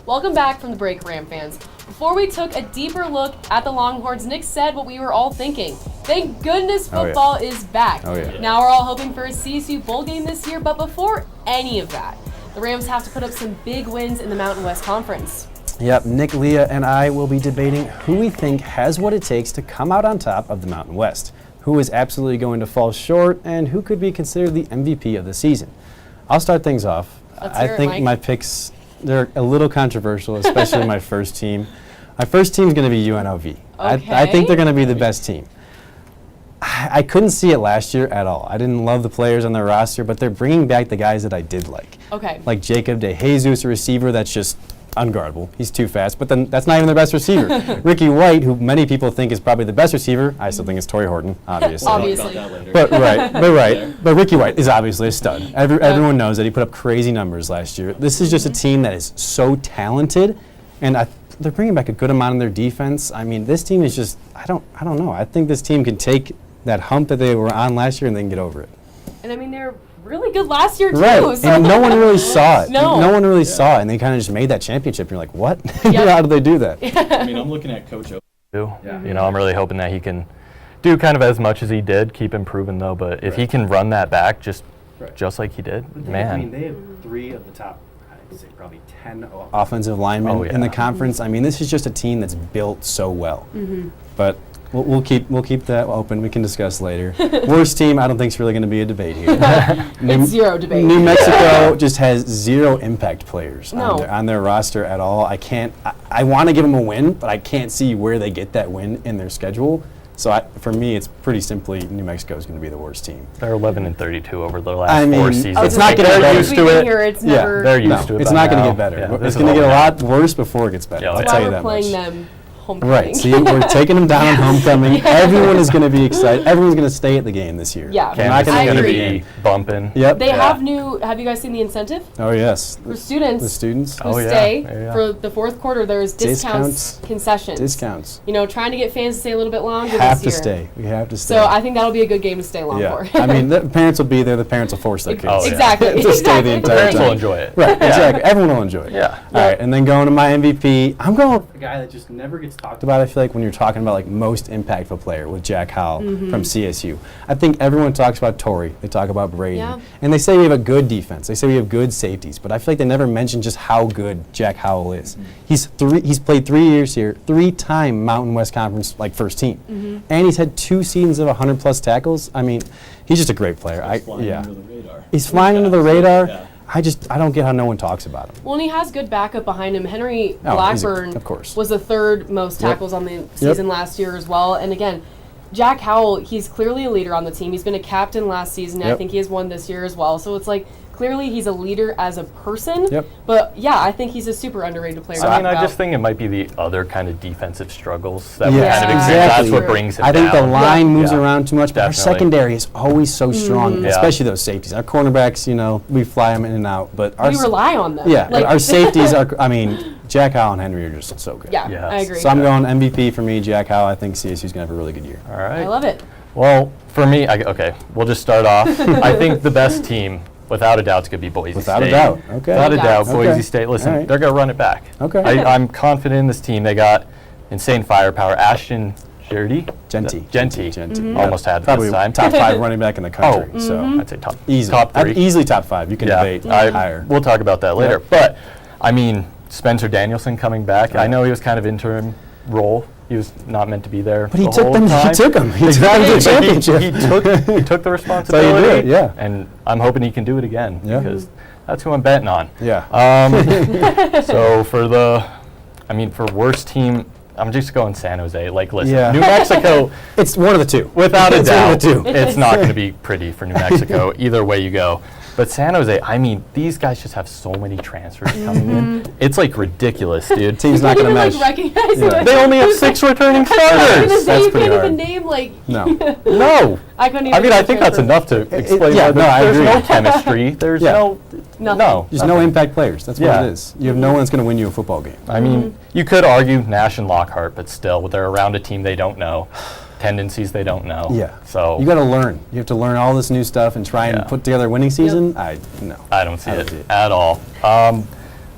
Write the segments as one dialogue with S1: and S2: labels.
S1: Welcome back from the break, Ram fans. Before we took a deeper look at the Longhorns, Nick said what we were all thinking. Thank goodness football is back. Now we're all hoping for a CSU bowl game this year, but before any of that, the Rams have to put up some big wins in the Mountain West Conference.
S2: Yep, Nick, Leah, and I will be debating who we think has what it takes to come out on top of the Mountain West, who is absolutely going to fall short, and who could be considered the MVP of the season. I'll start things off. I think my picks, they're a little controversial, especially my first team. My first team is going to be UNLV.
S1: Okay.
S2: I think they're going to be the best team. I couldn't see it last year at all. I didn't love the players on their roster, but they're bringing back the guys that I did like.
S1: Okay.
S2: Like Jacob DeJesus, a receiver that's just unguardable. He's too fast, but then that's not even their best receiver. Ricky White, who many people think is probably the best receiver, I still think it's Torrey Horton, obviously.
S1: Obviously.
S2: But Ricky White is obviously a stud. Everyone knows that he put up crazy numbers last year. This is just a team that is so talented, and they're bringing back a good amount in their defense. I mean, this team is just, I don't know. I think this team can take that hump that they were on last year and then get over it.
S1: And I mean, they're really good last year, too.
S2: Right,
S1: So
S2: and no one really saw it.
S1: No
S2: one really saw it, and they kind of just made that championship. You're like, what? How did they do that?
S3: I mean, I'm looking at Coach O.
S4: Yeah. You know, I'm really hoping that he can do kind of as much as he did, keep improving though, but if he can run that back just like he did, man.
S2: I mean, they have 3 of the top, I'd say probably 10 offensive linemen in the conference. I mean, this is just a team that's built so well. But we'll keep that open. We can discuss later. Worst team, I don't think is really going to be a debate here.
S1: It's zero debate.
S2: New Mexico just has 0 impact players
S1: No.
S2: on their roster at all. I want to give them a win, but I can't see where they get that win in their schedule. So for me, it's pretty simply New Mexico is going to be the worst team.
S4: They're 11-32 over the last 4 seasons.
S2: It's not going to get better.
S4: Used to it.
S1: They're
S4: used to it.
S2: It's not going to get better. It's going to get a lot worse before it gets better. I'll tell you that much.
S1: That's why we're playing them homecoming.
S2: Right. See, we're taking them down homecoming. Everyone is going to be excited. Everyone's going to stay at the game this year.
S1: Yeah.
S4: Campus is going to be bumping.
S2: Yep.
S1: They have you guys seen the incentive?
S2: Oh, yes.
S1: For students.
S2: The students.
S1: Who stay for the fourth quarter, there's discounts, concessions.
S2: Discounts.
S1: You know, trying to get fans to stay a little bit longer
S2: Have
S1: this
S2: to
S1: year.
S2: stay. We have to stay.
S1: So I think that'll be a good game to stay long for.
S2: I mean, the parents will be there. The parents will force their kids.
S1: Exactly.
S2: To stay the entire
S4: Parents
S2: time.
S4: will enjoy it.
S2: Right. Exactly. Everyone will enjoy it.
S4: Yeah.
S2: All right. And then going to my MVP, I'm going with a guy that just never gets talked about. I feel like when you're talking about like most impactful player with Jack Howell from CSU. I think everyone talks about Torrey. They talk about Brady. And they say we have a good defense. They say we have good safeties. But I feel like they never mention just how good Jack Howell is. He's played 3 years here, 3-time Mountain West Conference first team. And he's had 2 seasons of 100+ tackles. I mean, he's just a great player.
S3: He's flying under the radar.
S2: He's flying under the radar. Yeah. I don't get how no one talks about him.
S1: Well, and he has good backup behind him. Henry Blackburn was the 3rd most tackles on the season last year as well. And again, Jack Howell, he's clearly a leader on the team. He's been a captain last season. I think he has one this year as well. So it's like clearly he's a leader as a person. But yeah, I think he's a super underrated player.
S4: I just think it might be the other kind of defensive struggles that we kind of experience. That's what brings him down.
S2: I think the line moves around too much, but our secondary is always so strong, especially those safeties. Our cornerbacks, we fly them in and out, but we
S1: rely on them.
S2: Yeah, our safeties are. I mean, Jack Howell and Henry are just so good.
S1: Yeah, I agree.
S2: So I'm going MVP for me, Jack Howell. I think CSU's going to have a really good year.
S4: All right.
S1: I love it.
S4: Well, for me, we'll just start off. I think the best team, without a doubt, is going to be Boise State.
S2: Without a doubt. Okay.
S4: Without a doubt, Boise State. Listen, they're going to run it back.
S2: Okay.
S4: I'm confident in this team. They got insane firepower. Ashton Genty. Almost had
S2: probably
S4: this time.
S2: top 5 running back in the country. So
S4: I'd say top 3.
S2: Easily top 5. You can debate higher.
S4: We'll talk about that later. But, I mean, Spencer Danielson coming back. I know he was kind of interim role. He was not meant to be there.
S2: But he took them. He took them. He took them to the championship.
S4: He took the responsibility.
S2: So he did,
S4: And I'm hoping he can do it again because that's who I'm betting on.
S2: Yeah.
S4: So for worst team, I'm just going San Jose. Listen, New Mexico.
S2: It's one of the two.
S4: Without a doubt, it's not going to be pretty for New Mexico either way you go. But San Jose, I mean, these guys just have so many transfers coming in. It's ridiculous, dude.
S2: Team's not going to mesh.
S4: They only have 6 returning starters.
S1: That's pretty hard. Name,
S4: No.
S1: I couldn't even.
S4: I mean, I think that's enough to explain. There's no chemistry. There's
S2: There's no impact players. That's what it is. You have no one that's going to win you a football game.
S4: I mean, you could argue Nash and Lockhart, but still, they're around a team they don't know. Tendencies they don't know.
S2: Yeah.
S4: So
S2: you got to learn. You have to learn all this new stuff and try and put together a winning season. I
S4: don't see it at all.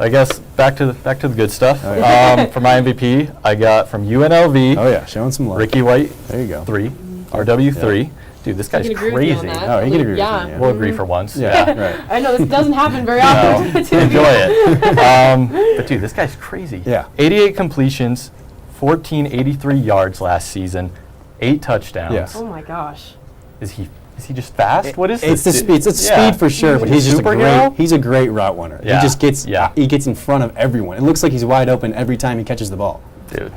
S4: I guess back to the good stuff.
S2: Oh, yeah.
S4: For my MVP, I got from UNLV.
S2: Oh yeah, showing some love.
S4: Ricky White.
S2: There you go.
S4: 3, RW 3. Dude, this guy's
S1: can agree with you on
S4: crazy.
S1: that.
S2: Oh, he can agree
S1: Yeah.
S2: with me. Yeah.
S4: We'll agree for once.
S2: Yeah, right.
S1: I know this doesn't happen very
S4: No,
S1: often.
S4: enjoy it. But dude, this guy's crazy.
S2: Yeah.
S4: 88 completions, 1483 yards last season, 8 touchdowns.
S2: Yes.
S1: Oh my gosh.
S4: Is he just fast? What is
S2: It's
S4: this?
S2: the speed. It's speed for sure, but he's just
S4: Superhero?
S2: he's a great route runner.
S4: Yeah.
S2: He just gets
S4: Yeah.
S2: he gets in front of everyone. It looks like he's wide open every time he catches the ball.
S4: Dude,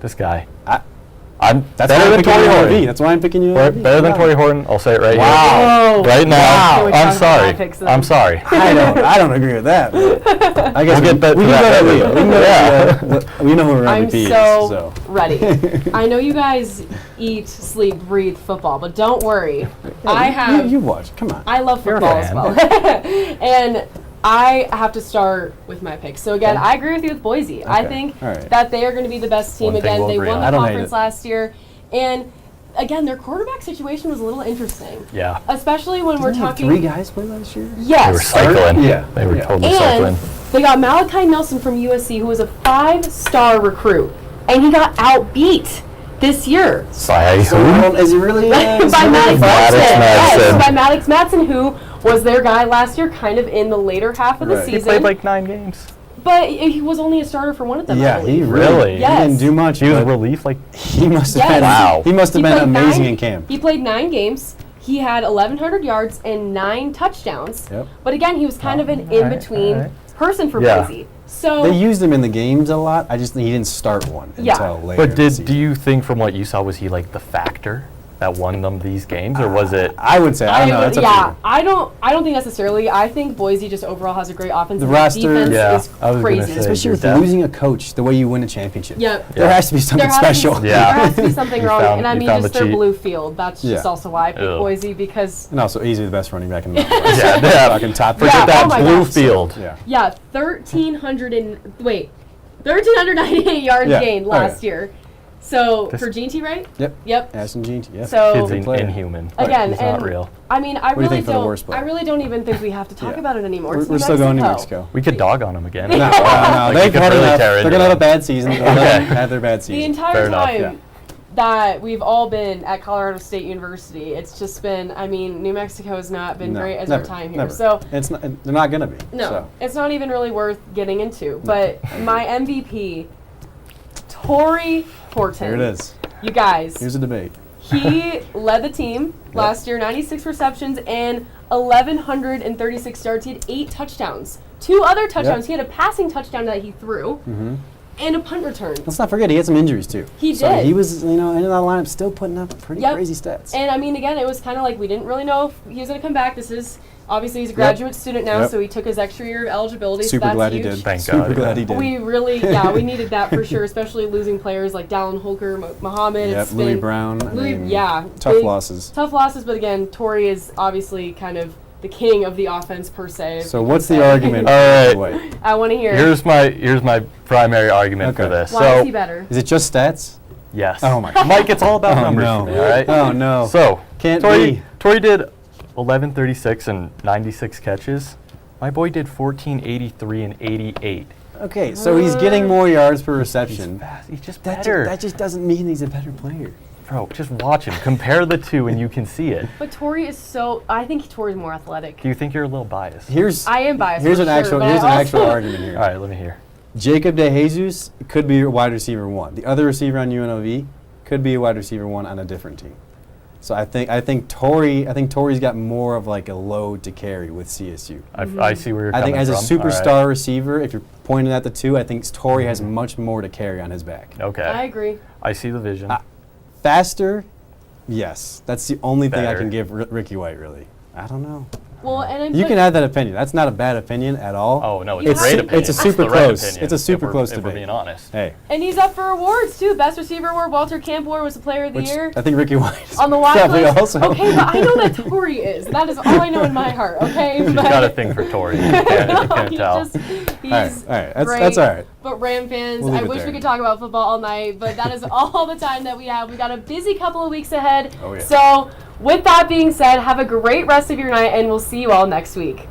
S4: this guy.
S2: That's
S4: better
S2: why I'm
S4: than
S2: picking
S4: Torrey
S2: UNLV.
S4: Horton.
S2: That's why I'm picking you.
S4: Better than Torrey Horton. I'll say it right
S2: Wow.
S4: here. Right now.
S2: Wow.
S1: Can we
S4: I'm
S1: talk about
S4: sorry.
S1: picks then?
S4: I'm sorry.
S2: I don't agree with that. but I guess
S4: We'll get back
S2: we
S4: to
S2: can
S4: that
S2: go to
S4: later.
S2: Leo. We can go to we know who our
S1: I'm
S2: MVP is.
S1: so
S2: So
S1: ready. I know you guys eat, sleep, breathe football, but don't worry. I have.
S2: you watch. Come on.
S1: I love
S4: You're a
S1: football as
S4: fan.
S1: well. And I have to start with my pick. So again, I agree with you with Boise. I
S2: Okay.
S1: think
S2: All right.
S1: that they are going to be the best team
S4: One thing
S1: again.
S4: we'll
S1: They
S4: agree
S1: won
S4: on.
S1: the
S2: I don't hate
S1: conference
S2: it.
S1: last year. And again, their quarterback situation was a little interesting.
S4: Yeah.
S1: Especially when we're
S2: Didn't they have
S1: talking
S2: 3 guys play last year.
S4: They were
S1: Yes.
S4: cycling.
S2: Yeah.
S4: They were
S2: Yeah.
S4: totally
S1: And
S4: cycling.
S1: they got Malachi Nelson from USC, who was a 5-star recruit, and he got outbeat this year
S4: By
S2: So
S4: who?
S2: is he really?
S1: by Maddox
S4: Maddox
S1: Madsen.
S4: Madsen.
S1: Yes, by Maddox Madsen, who was their guy last year, kind of in the later half of the
S2: Right. He
S4: He
S1: season.
S4: played like 9 games.
S1: But he was only a starter for one of them. I
S2: Yeah, he
S1: believe.
S4: Really?
S2: He
S1: Yes.
S2: didn't do much.
S4: He was
S2: but
S4: relief. Like
S2: he must have
S1: Yes.
S2: been.
S4: Wow.
S2: He must have
S1: He
S2: been
S1: played
S2: amazing
S1: 9
S2: in camp.
S1: He played 9 games. He had 1,100 yards and 9 touchdowns.
S2: Yep.
S1: But again, he was kind of an
S4: All right,
S1: in-between
S4: all right.
S1: person for
S4: Yeah.
S1: Boise. So
S2: They used him in the games a lot. I just think he didn't start one
S1: Yeah.
S2: until later.
S4: But
S2: in the
S4: do
S2: season.
S4: you think from what you saw, was he like the factor that won them these games, or was it?
S2: I would say I don't know. That's up to you.
S1: I don't think necessarily. I think Boise just overall has a great offense.
S2: The
S1: and their
S2: roster-
S1: defense
S4: Yeah,
S1: is
S4: I was gonna
S1: crazy.
S4: say.
S2: Especially
S4: your
S2: with
S4: depth.
S2: losing a coach, the way you win a championship.
S1: Yep.
S2: There has to be something
S1: There has to be-
S2: special.
S4: Yeah.
S1: There has to be something
S4: You
S1: wrong,
S4: found-
S1: and I
S4: you
S1: mean
S4: found
S1: just
S4: the
S1: their
S4: cheat.
S1: blue field. That's just
S2: Yeah.
S1: also why I picked
S4: Ew.
S1: Boise because
S2: And also easily the best running back in the
S4: Yeah, they have.
S2: Fucking top.
S1: Yeah,
S4: Forget that
S1: oh my
S4: blue
S1: gosh.
S4: field.
S2: Yeah.
S1: 1,398 yards
S2: Yeah.
S1: gained
S2: Oh,
S1: last
S2: yeah.
S1: yew So
S4: This-
S1: for Gene right?
S2: Yep.
S1: Yep.
S2: Ashton Jean. Yeah.
S1: So-
S4: Kid's
S2: Good player.
S4: inhuman.
S1: Again,
S4: He's not
S1: and
S4: real.
S1: I mean, I
S2: do you
S1: really
S2: think for the
S1: don't.
S2: worst player?
S1: I really don't even think we have to talk
S2: Yeah.
S1: about it anymore.
S2: We're,
S1: It's
S2: we're
S1: New
S2: still going to
S1: Mexico.
S2: Mexico.
S4: We could dog on him again.
S2: No,
S4: Like,
S2: they've
S4: we could
S2: had
S4: really
S2: enough.
S4: tear
S2: They're
S4: into
S2: gonna have a
S4: him.
S2: bad season. They're
S4: Okay.
S2: gonna have their bad
S1: The
S2: season.
S1: entire
S4: Fair enough,
S1: time
S2: yeah.
S1: that we've all been at Colorado State University, it's just been. I mean, New Mexico has not been
S2: No,
S1: great as
S2: never,
S1: our time here.
S2: never.
S1: So
S2: It's not, they're not gonna be.
S1: no,
S2: So.
S1: it's not even really worth getting into. But my MVP, Torrey Horton.
S2: Here it is.
S1: You guys.
S2: Here's a debate.
S1: He led the team last year, 96 receptions and 1,136 yards. He had 8 touchdowns. 2 other touchdowns. He had a passing touchdown that he threw, and a punt return.
S2: Let's not forget he had some injuries too.
S1: He
S2: So
S1: did.
S2: he was, in that lineup, still putting up pretty
S1: Yep.
S2: crazy stats.
S1: And I mean, again, it was kind of like we didn't really know if he was going to come back. This is obviously he's a graduate student now,
S2: Yep.
S1: so he took his extra year of eligibility.
S2: Super
S1: so that's
S2: glad
S1: huge.
S2: he did.
S4: Thank
S2: Super
S4: God,
S2: glad
S4: yeah.
S2: he did.
S1: We really, we needed that for sure, especially losing players like Dallin Holker, Muhammad.
S2: Yep.
S1: It's
S2: Louis
S1: been
S2: Brown. I
S1: Louis-
S2: mean,
S1: yeah,
S2: Tough
S1: big-
S2: losses.
S1: Tough losses, but again, Torrey is obviously kind of the king of the offense per se.
S2: So what's the argument?
S4: All right.
S2: Wait.
S1: I want to hear.
S4: Here's my primary argument for
S2: Okay.
S4: this.
S1: Why
S4: so
S1: is he better?
S2: Is it just stats?
S4: yes.
S2: Oh my
S4: Mike, it's all about
S2: Oh,
S4: numbers
S2: no.
S4: for me. All right.
S2: Oh no.
S4: So
S2: Can't
S4: Torrey
S2: be.
S4: Torrey did 1136 and 96 catches. My boy did 1483 and 88.
S2: Okay, so he's getting more yards per
S4: He's
S2: reception.
S4: fast. He's just
S2: That,
S4: better.
S2: that just doesn't mean he's a better player.
S4: Bro, just watch him. Compare the two and you can see it.
S1: But Torrey is so. I think Torrey's more athletic.
S4: Do you think you're a little biased?
S2: Here's
S1: I am biased.
S2: here's
S1: for
S2: an
S1: sure,
S2: actual
S1: but
S2: here's
S1: I
S2: an actual
S1: also-
S2: argument here.
S4: All right, let me hear.
S2: Jacob DeJesus could be a wide receiver 1. The other receiver on UNLV could be a wide receiver 1 on a different team. So I think Torrey's got more of like a load to carry with CSU.
S4: I see where you're
S2: I
S4: coming
S2: think as a
S4: from. All right.
S2: superstar receiver, if you're pointing at the two, I think Torrey has much more to carry on his back.
S4: Okay.
S1: I agree.
S4: I see the vision.
S2: Faster, yes. That's the only thing I
S4: Better.
S2: can give Ricky White, really. I don't know.
S1: Well, and
S2: You can have that opinion. That's not a bad opinion at all.
S4: Oh no, it's
S1: You
S4: a great
S1: have-
S4: opinion.
S2: it's a super
S4: the right
S2: close-
S4: opinion,
S2: it's a super
S4: if
S2: close
S4: If we're
S2: debate.
S4: being honest.
S2: Hey,
S1: And he's up for awards too. Best receiver award. Walter Camp Award was the player of the
S2: which
S1: year.
S2: I think Ricky White is
S1: On the watch
S2: probably
S1: list.
S2: also.
S1: Okay, but I know that Torrey is. That is all I know in my heart. Okay,
S4: She's
S1: but
S4: got a thing for Torrey. You can't
S1: he's
S4: tell.
S1: just he's
S2: all right. That's
S1: great.
S2: all right.
S1: But Ram fans,
S2: We'll leave
S1: I
S2: it
S1: wish
S2: there.
S1: we could talk about football all night, but that is all the time that we have. We got a busy couple of weeks ahead.
S2: Oh, yeah.
S1: So, with that being said, have a great rest of your night, and we'll see you all next week.